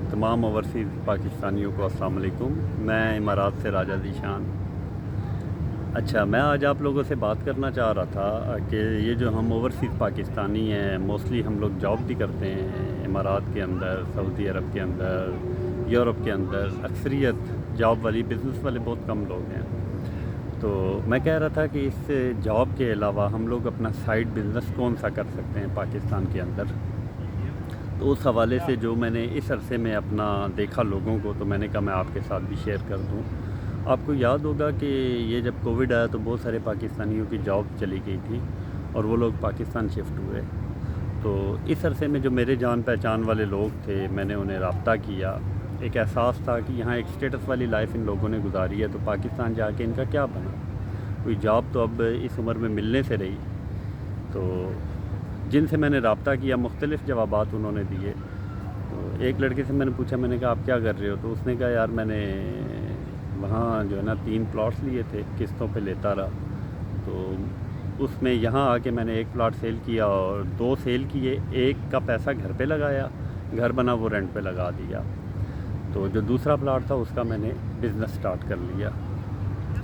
तमाम ओवरसीज़ पाकिस्तानियों को अस्सलाम वालेकुम। मैं इमारात से राजा ज़ीशान। अच्छा, मैं आज आप लोगों से बात करना चाह रहा था कि ये जो हम ओवरसीज़ पाकिस्तानी हैं, मोस्टली हम लोग जॉब भी करते हैं इमारात के अंदर, सऊदी अरब के अंदर, यूरोप के अंदर। अक्सरियत जॉब वाली, बिज़नेस वाले बहुत कम लोग हैं। तो मैं कह रहा था कि इस जॉब के अलावा हम लोग अपना साइड बिज़नेस कौन सा कर सकते हैं पाकिस्तान के अंदर। तो उस हवाले से जो मैंने इस अरसे में अपना देखा लोगों को, तो मैंने कहा मैं आपके साथ भी शेयर कर दूं। आपको याद होगा कि ये जब कोविड आया तो बहुत सारे पाकिस्तानियों की जॉब चली गई थी और वो लोग पाकिस्तान शिफ्ट हुए। तो इस अरसे में जो मेरे जान पहचान वाले लोग थे, मैंने उन्हें रब्ता किया। एक एहसास था कि यहाँ एक स्टेटस वाली लाइफ इन लोगों ने गुजारी है, तो पाकिस्तान जाके इनका क्या बना। कोई जॉब तो अब इस उम्र में मिलने से रही। तो जिनसे मैंने रब्ता किया, मुख्तलिफ़ जवाबात उन्होंने दिए। तो एक लड़के से मैंने पूछा, मैंने कहा आप क्या कर रहे हो? तो उसने कहा यार मैंने वहाँ जो है ना 3 प्लॉट्स लिए थे, किस्तों पे लेता रहा। तो उसमें यहाँ आके मैंने 1 प्लॉट सेल किया और 2 सेल किए। एक का पैसा घर पे लगाया, घर बना वो रेंट पे लगा दिया। तो जो दूसरा प्लॉट था उसका मैंने बिज़नेस स्टार्ट कर लिया।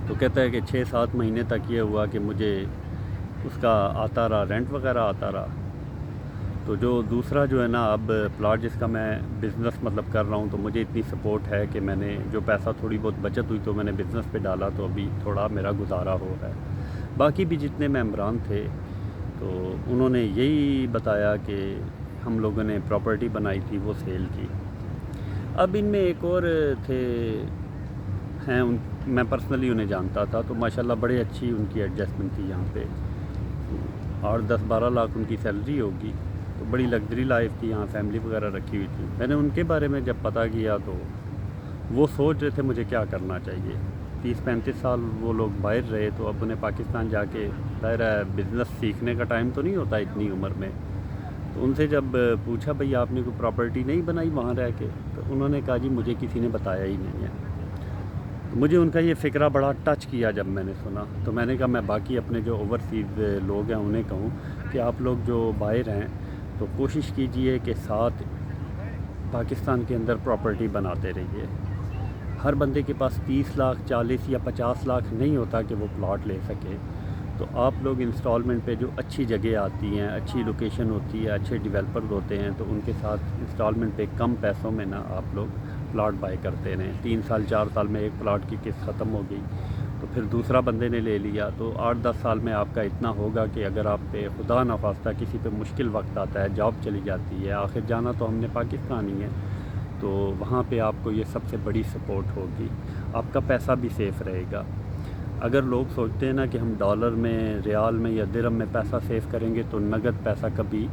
तो कहता है कि 6-7 महीने तक ये हुआ कि मुझे उसका आता रहा, रेंट वगैरह आता रहा। तो जो दूसरा जो है ना अब प्लॉट जिसका मैं बिज़नेस मतलब कर रहा हूँ, तो मुझे इतनी सपोर्ट है कि मैंने जो पैसा थोड़ी बहुत बचत हुई तो मैंने बिज़नेस पे डाला, तो अभी थोड़ा मेरा गुजारा हो रहा है। बाकी भी जितने मेंबरान थे तो उन्होंने यही बताया कि हम लोगों ने प्रॉपर्टी बनाई थी, वो सेल की। अब इनमें एक और थे हैं, मैं पर्सनली उन्हें जानता था, तो माशाल्लाह बड़े अच्छी उनकी एडजस्टमेंट थी यहाँ पे। और 10-12 लाख उनकी सैलरी होगी, तो बड़ी लग्जरी लाइफ थी, यहाँ फैमिली वगैरह रखी हुई थी। मैंने उनके बारे में जब पता किया तो वो सोच रहे थे मुझे क्या करना चाहिए। 30-35 साल वो लोग बाहर रहे, तो अब उन्हें पाकिस्तान जाके ज़ाहिर है बिज़नेस सीखने का टाइम तो नहीं होता इतनी उम्र में। तो उनसे जब पूछा भाई आपने कोई प्रॉपर्टी नहीं बनाई वहाँ रह के, तो उन्होंने कहा जी मुझे किसी ने बताया ही नहीं है। तो मुझे उनका ये फ़िक्रा बड़ा टच किया जब मैंने सुना। तो मैंने कहा मैं बाकी अपने जो ओवरसीज़ लोग हैं उन्हें कहूँ कि आप लोग जो बाहर हैं तो कोशिश कीजिए कि साथ पाकिस्तान के अंदर प्रॉपर्टी बनाते रहिए। हर बंदे के पास 30 लाख, 40 या 50 लाख नहीं होता कि वो प्लॉट ले सके। तो आप लोग इंस्टॉलमेंट पे जो अच्छी जगह आती हैं, अच्छी लोकेशन होती है, अच्छे डेवलपर्स होते हैं, तो उनके साथ इंस्टॉलमेंट पे कम पैसों में ना आप लोग प्लॉट बाई करते रहें। 3 साल 4 साल में एक प्लॉट की किस्त ख़त्म हो गई तो फिर दूसरा बंदे ने ले लिया, तो 8-10 साल में आपका इतना होगा कि अगर आप पे खुदा न खास्ता किसी पे मुश्किल वक्त आता है, जॉब चली जाती है, आखिर जाना तो हमने पाकिस्तान ही है, तो वहाँ पे आपको ये सबसे बड़ी सपोर्ट होगी। आपका पैसा भी सेफ़ रहेगा। अगर लोग सोचते हैं ना कि हम डॉलर में, रियाल में या दिरहम में पैसा सेव करेंगे, तो नगद पैसा कभी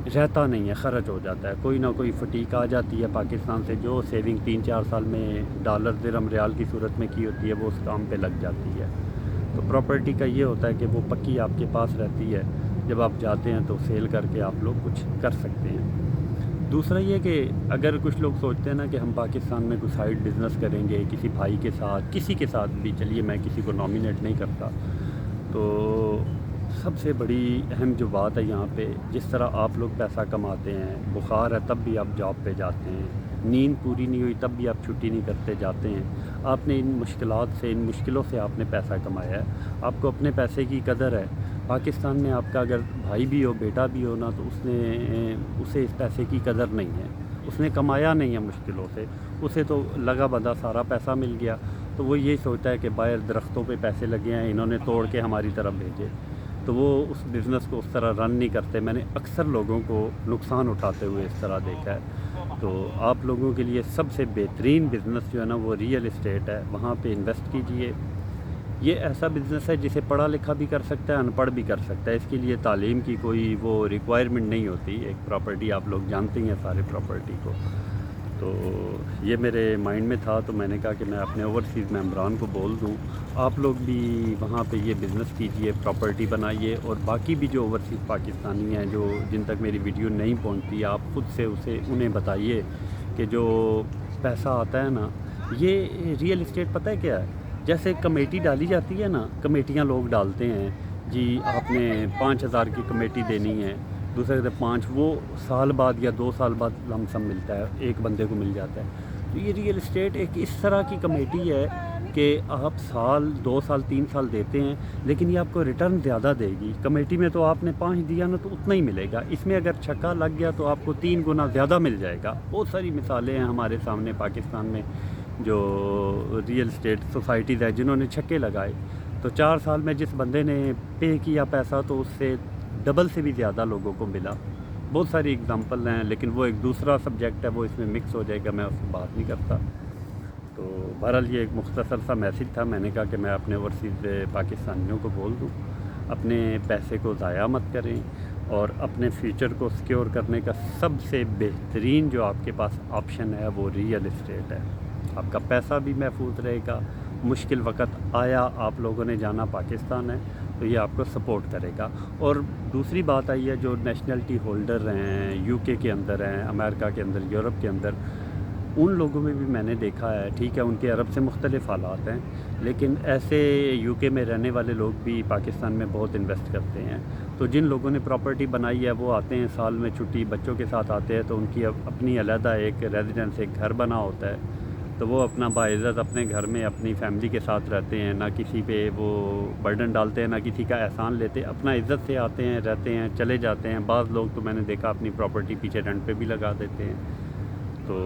रहता नहीं है, ख़र्च हो जाता है। कोई ना कोई फटीक आ जाती है पाकिस्तान से, जो सेविंग 3-4 साल में डॉलर, दिरहम, रियाल की सूरत में की होती है, वो उस काम पे लग जाती है। तो प्रॉपर्टी का ये होता है कि वो पक्की आपके पास रहती है, जब आप जाते हैं तो सेल करके आप लोग कुछ कर सकते हैं। दूसरा ये कि अगर कुछ लोग सोचते हैं ना कि हम पाकिस्तान में कोई साइड बिज़नेस करेंगे किसी भाई के साथ, किसी के साथ भी, चलिए मैं किसी को नॉमिनेट नहीं करता, तो सबसे बड़ी अहम जो बात है यहाँ पे, जिस तरह आप लोग पैसा कमाते हैं, बुखार है तब भी आप जॉब पे जाते हैं, नींद पूरी नहीं हुई तब भी आप छुट्टी नहीं करते जाते हैं। आपने इन मुश्किलात से, इन मुश्किलों से आपने पैसा कमाया है, आपको अपने पैसे की कदर है। पाकिस्तान में आपका अगर भाई भी हो, बेटा भी हो ना, तो उसे इस पैसे की कदर नहीं है। उसने कमाया नहीं है मुश्किलों से, उसे तो लगा बंधा सारा पैसा मिल गया, तो वो यही सोचता है कि बाहर दरख्तों पे पैसे लगे हैं, इन्होंने तोड़ के हमारी तरफ भेजे, तो वो उस बिज़नेस को उस तरह रन नहीं करते। मैंने अक्सर लोगों को नुकसान उठाते हुए इस तरह देखा है। तो आप लोगों के लिए सबसे बेहतरीन बिज़नेस जो है ना वो रियल इस्टेट है, वहाँ पे इन्वेस्ट कीजिए। ये ऐसा बिज़नेस है जिसे पढ़ा लिखा भी कर सकता है, अनपढ़ भी कर सकता है। इसके लिए तालीम की कोई वो रिक्वायरमेंट नहीं होती। एक प्रॉपर्टी, आप लोग जानते हैं सारे प्रॉपर्टी को। तो ये मेरे माइंड में था, तो मैंने कहा कि मैं अपने ओवरसीज़ मेंबरान को बोल दूं, आप लोग भी वहाँ पे ये बिज़नेस कीजिए, प्रॉपर्टी बनाइए। और बाकी भी जो ओवरसीज़ पाकिस्तानी हैं, जो जिन तक मेरी वीडियो नहीं पहुँचती, आप ख़ुद से उन्हें बताइए कि जो पैसा आता है ना, ये रियल इस्टेट पता है क्या है? जैसे कमेटी डाली जाती है ना, कमेटियाँ लोग डालते हैं, जी आपने 5,000 की कमेटी देनी है, دوسرے کہتے ہیں 5، وہ سال بعد یا 2 سال بعد لم سم ملتا ہے، ایک بندے کو مل جاتا ہے۔ تو یہ ریئل اسٹیٹ ایک اس طرح کی کمیٹی ہے کہ آپ سال 2 سال 3 سال دیتے ہیں لیکن یہ آپ کو ریٹرن زیادہ دے گی۔ کمیٹی میں تو آپ نے 5 دیا نا تو اتنا ہی ملے گا، اس میں اگر چھکا لگ گیا تو آپ کو 3 گنا زیادہ مل جائے گا۔ بہت ساری مثالیں ہیں ہمارے سامنے پاکستان میں جو ریئل اسٹیٹ سوسائٹیز ہیں جنہوں نے چھکے لگائے، تو 4 سال میں جس بندے نے پے کیا پیسہ تو اس سے ڈبل سے بھی زیادہ لوگوں کو ملا۔ بہت ساری اگزامپل ہیں لیکن وہ ایک دوسرا سبجیکٹ ہے، وہ اس میں مکس ہو جائے گا، میں اس کو بات نہیں کرتا۔ تو بہرحال یہ ایک مختصر سا میسیج تھا، میں نے کہا کہ میں اپنے اوورسیز پاکستانیوں کو بول دوں اپنے پیسے کو ضائع مت کریں، اور اپنے فیوچر کو سیکیور کرنے کا سب سے بہترین جو آپ کے پاس آپشن ہے وہ ریئل اسٹیٹ ہے۔ آپ کا پیسہ بھی محفوظ رہے گا، مشکل وقت آیا آپ لوگوں نے جانا پاکستان ہے تو یہ آپ کو سپورٹ کرے گا۔ اور دوسری بات آئی ہے جو نیشنلٹی ہولڈر ہیں، یو کے اندر ہیں، امریکہ کے اندر، یورپ کے اندر، ان لوگوں میں بھی میں نے دیکھا ہے، ٹھیک ہے ان کے عرب سے مختلف حالات ہیں لیکن ایسے یو کے میں رہنے والے لوگ بھی پاکستان میں بہت انویسٹ کرتے ہیں۔ تو جن لوگوں نے پراپرٹی بنائی ہے وہ آتے ہیں سال میں چھٹی بچوں کے ساتھ آتے ہیں، تو ان کی اپنی علیحدہ ایک ریزیڈنس، ایک گھر بنا ہوتا ہے، تو وہ اپنا باعزت اپنے گھر میں اپنی فیملی کے ساتھ رہتے ہیں، نہ کسی پہ وہ برڈن ڈالتے ہیں، نہ کسی کا احسان لیتے، اپنا عزت سے آتے ہیں، رہتے ہیں، چلے جاتے ہیں۔ بعض لوگ تو میں نے دیکھا اپنی پراپرٹی پیچھے رینٹ پہ بھی لگا دیتے ہیں۔ تو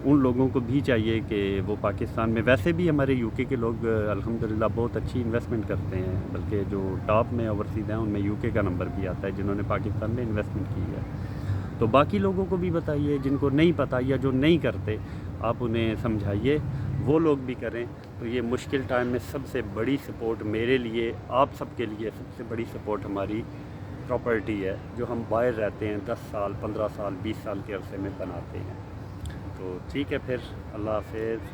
ان لوگوں کو بھی چاہیے کہ وہ پاکستان میں، ویسے بھی ہمارے یو کے لوگ الحمدللہ بہت اچھی انویسٹمنٹ کرتے ہیں، بلکہ جو ٹاپ میں اوورسیز ہیں ان میں یو کے کا نمبر بھی آتا ہے جنہوں نے پاکستان میں انویسٹمنٹ کی ہے۔ تو باقی لوگوں کو بھی بتائیے جن کو نہیں پتہ یا جو نہیں کرتے، آپ انہیں سمجھائیے، وہ لوگ بھی کریں۔ تو یہ مشکل ٹائم میں سب سے بڑی سپورٹ میرے لیے، آپ سب کے لیے سب سے بڑی سپورٹ ہماری پراپرٹی ہے جو ہم باہر رہتے ہیں 10 سال 15 سال 20 سال کے عرصے میں بناتے ہیں۔ تو ٹھیک ہے پھر، اللہ حافظ۔